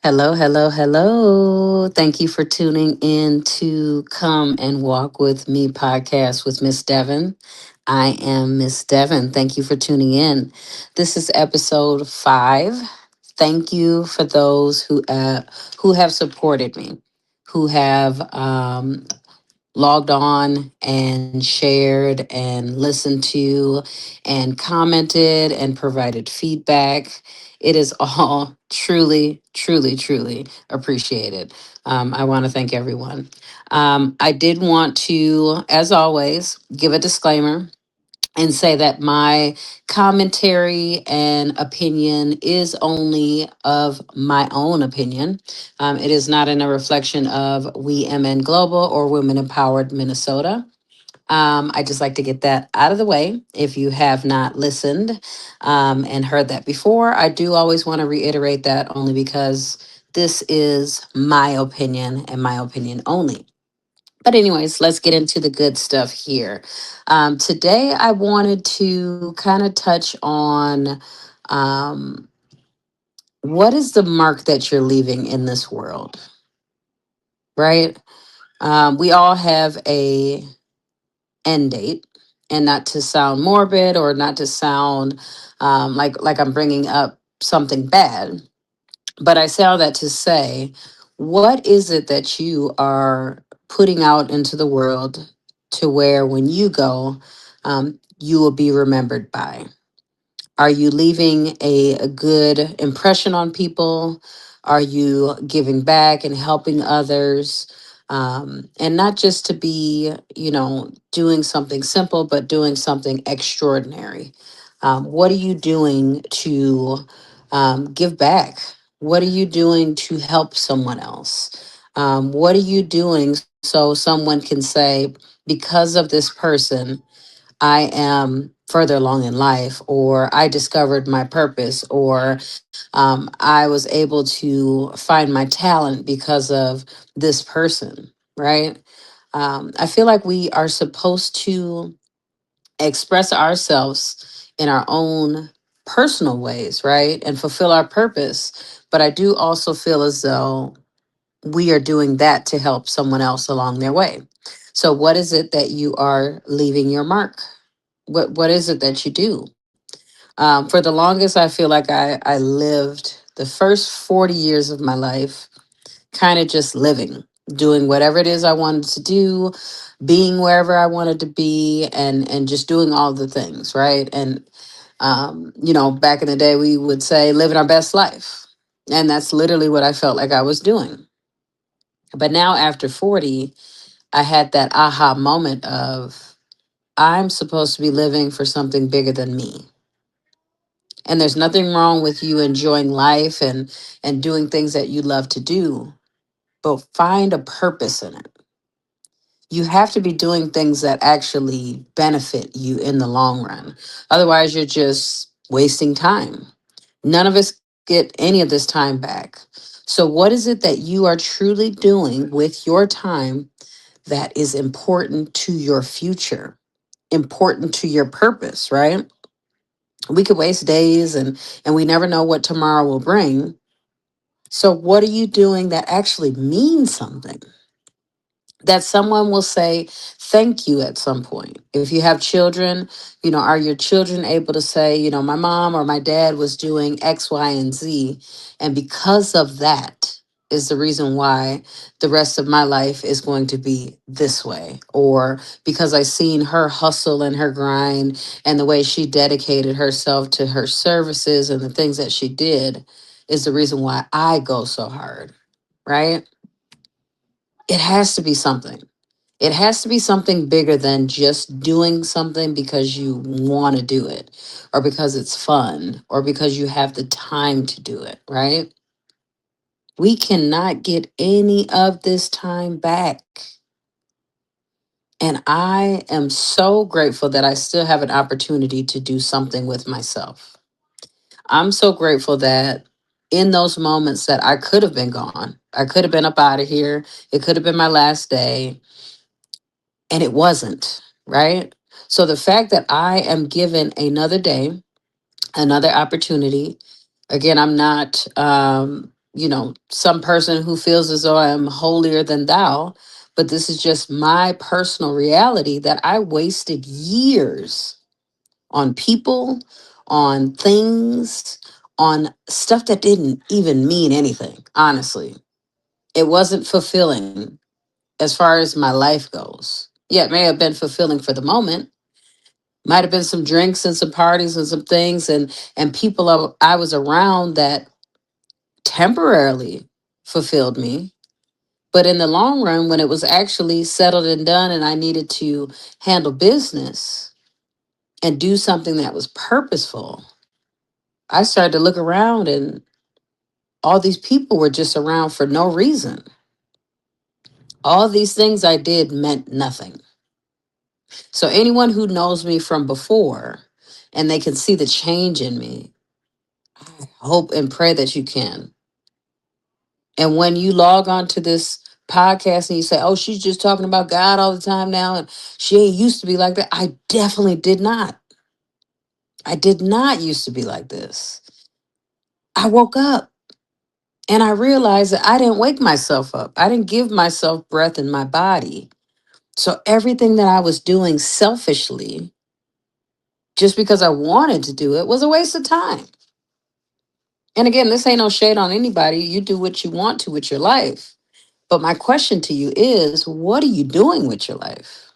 Hello, hello, hello. Thank you for tuning in to Come and Walk with Me podcast with Miss Devin. I am Miss Devin. Thank you for tuning in. This is episode 5. Thank you for those who have supported me, who have logged on and shared and listened to and commented and provided feedback. It is all truly, truly, truly appreciated. I want to thank everyone. I did want to, as always, give a disclaimer and say that my commentary and opinion is only of my own opinion. It is not in a reflection of We MN Global or Women Empowered Minnesota. I just like to get that out of the way. If you have not listened and heard that before, I do always want to reiterate that only because this is my opinion and my opinion only. But, anyways, let's get into the good stuff here. Today, I wanted to kind of touch on um, what is the mark that you're leaving in this world, right? We all have a end date, and not to sound morbid or not to sound like I'm bringing up something bad, but I say all that to say, what is it that you are putting out into the world to where when you go, you will be remembered by? Are you leaving a good impression on people? Are you giving back and helping others? And not just to be, doing something simple, but doing something extraordinary. What are you doing to give back? What are you doing to help someone else? What are you doing so someone can say, because of this person, I am further along in life, or I discovered my purpose, or I was able to find my talent because of this person, right? I feel like we are supposed to express ourselves in our own personal ways, right? And fulfill our purpose. But I do also feel as though we are doing that to help someone else along their way. So, what is it that you are leaving your mark? What is it that you do? For the longest, I feel like I lived the first 40 years of my life kind of just living, doing whatever it is I wanted to do, being wherever I wanted to be, and just doing all the things, right? And back in the day, we would say living our best life, and that's literally what I felt like I was doing. But now, after 40, I had that aha moment of I'm supposed to be living for something bigger than me. And there's nothing wrong with you enjoying life and doing things that you love to do, but find a purpose in it. You have to be doing things that actually benefit you in the long run. Otherwise, you're just wasting time. None of us get any of this time back. So, what is it that you are truly doing with your time that is important to your future, important to your purpose, right? We could waste days and we never know what tomorrow will bring. So what are you doing that actually means something, that someone will say thank you at some point? If you have children, are your children able to say, my mom or my dad was doing X, Y, and Z, and because of that is the reason why the rest of my life is going to be this way, or because I seen her hustle and her grind and the way she dedicated herself to her services and the things that she did is the reason why I go so hard, right? It has to be something. It has to be something bigger than just doing something because you want to do it, or because it's fun, or because you have the time to do it, right? We cannot get any of this time back. And I am so grateful that I still have an opportunity to do something with myself. I'm so grateful that in those moments that I could have been gone, I could have been up out of here, it could have been my last day, and it wasn't, right? So the fact that I am given another day, another opportunity, again, I'm not some person who feels as though I am holier than thou, but this is just my personal reality that I wasted years on people, on things, on stuff that didn't even mean anything, honestly. It wasn't fulfilling as far as my life goes. Yeah, it may have been fulfilling for the moment. Might have been some drinks and some parties and some things and people I was around that temporarily fulfilled me. But in the long run, when it was actually settled and done and I needed to handle business and do something that was purposeful, I started to look around and all these people were just around for no reason. All these things I did meant nothing. So anyone who knows me from before and they can see the change in me, I hope and pray that you can. And when you log on to this podcast and you say, oh, she's just talking about God all the time now, and she ain't used to be like that. I definitely did not. I did not used to be like this. I woke up and I realized that I didn't wake myself up. I didn't give myself breath in my body. So everything that I was doing selfishly, just because I wanted to do it, was a waste of time. And again, this ain't no shade on anybody. You do what you want to with your life. But my question to you is, what are you doing with your life?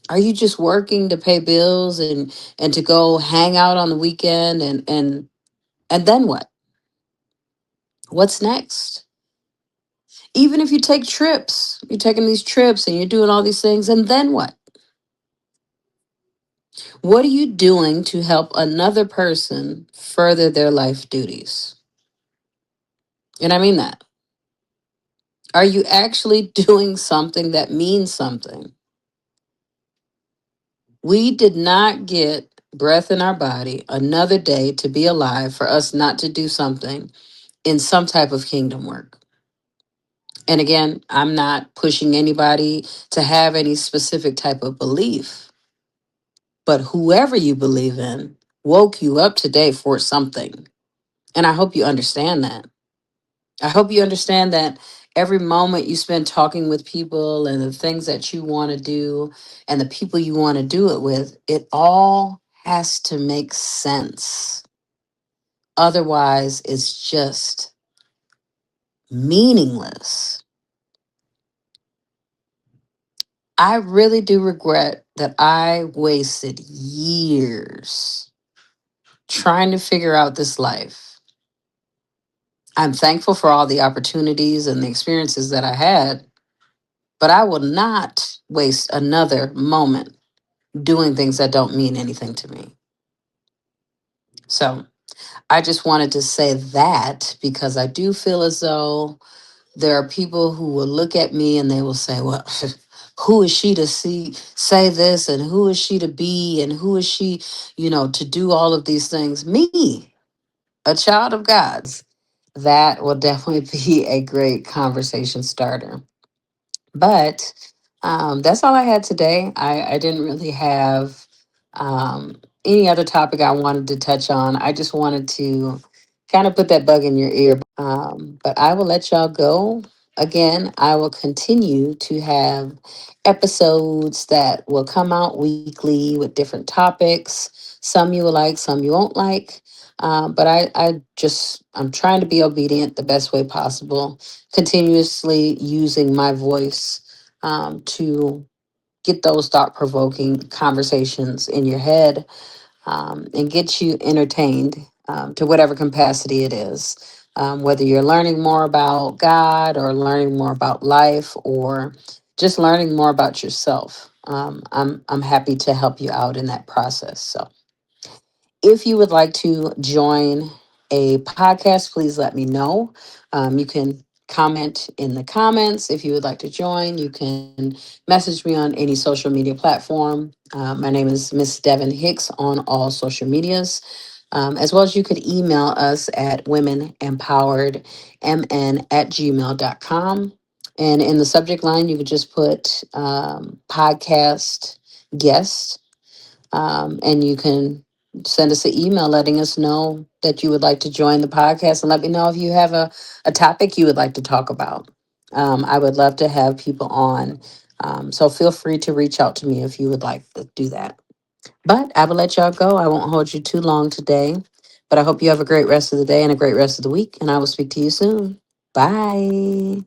Are you just working to pay bills and to go hang out on the weekend and then what? What's next? Even if you take trips, you're taking these trips and you're doing all these things, and then what? What are you doing to help another person further their life duties? And I mean that. Are you actually doing something that means something? We did not get breath in our body another day to be alive for us not to do something in some type of kingdom work. And again, I'm not pushing anybody to have any specific type of belief, but whoever you believe in woke you up today for something. And I hope you understand that. I hope you understand that every moment you spend talking with people and the things that you want to do and the people you want to do it with, it all has to make sense. Otherwise, it's just meaningless. I really do regret that I wasted years trying to figure out this life. I'm thankful for all the opportunities and the experiences that I had, but I will not waste another moment doing things that don't mean anything to me. So I just wanted to say that because I do feel as though there are people who will look at me and they will say, well, who is she to say this and who is she to be and who is she, to do all of these things? Me, a child of God's. That will definitely be a great conversation starter. But that's all I had today. I didn't really have any other topic I wanted to touch on. I just wanted to kind of put that bug in your ear. But I will let y'all go. Again, I will continue to have episodes that will come out weekly with different topics. Some you will like, some you won't like. But I'm trying to be obedient the best way possible, continuously using my voice to get those thought provoking conversations in your head and get you entertained to whatever capacity it is. Whether you're learning more about God or learning more about life or just learning more about yourself, I'm happy to help you out in that process. So if you would like to join a podcast, please let me know. You can comment in the comments. If you would like to join, you can message me on any social media platform. My name is Miss Devin Hicks on all social medias. As well as you could email us at womenempoweredmn@gmail.com. And in the subject line, you could just put podcast guest, and you can Send us an email letting us know that you would like to join the podcast, and let me know if you have a topic you would like to talk about. I would love to have people on. So feel free to reach out to me if you would like to do that. But I will let y'all go. I won't hold you too long today. But I hope you have a great rest of the day and a great rest of the week. And I will speak to you soon. Bye.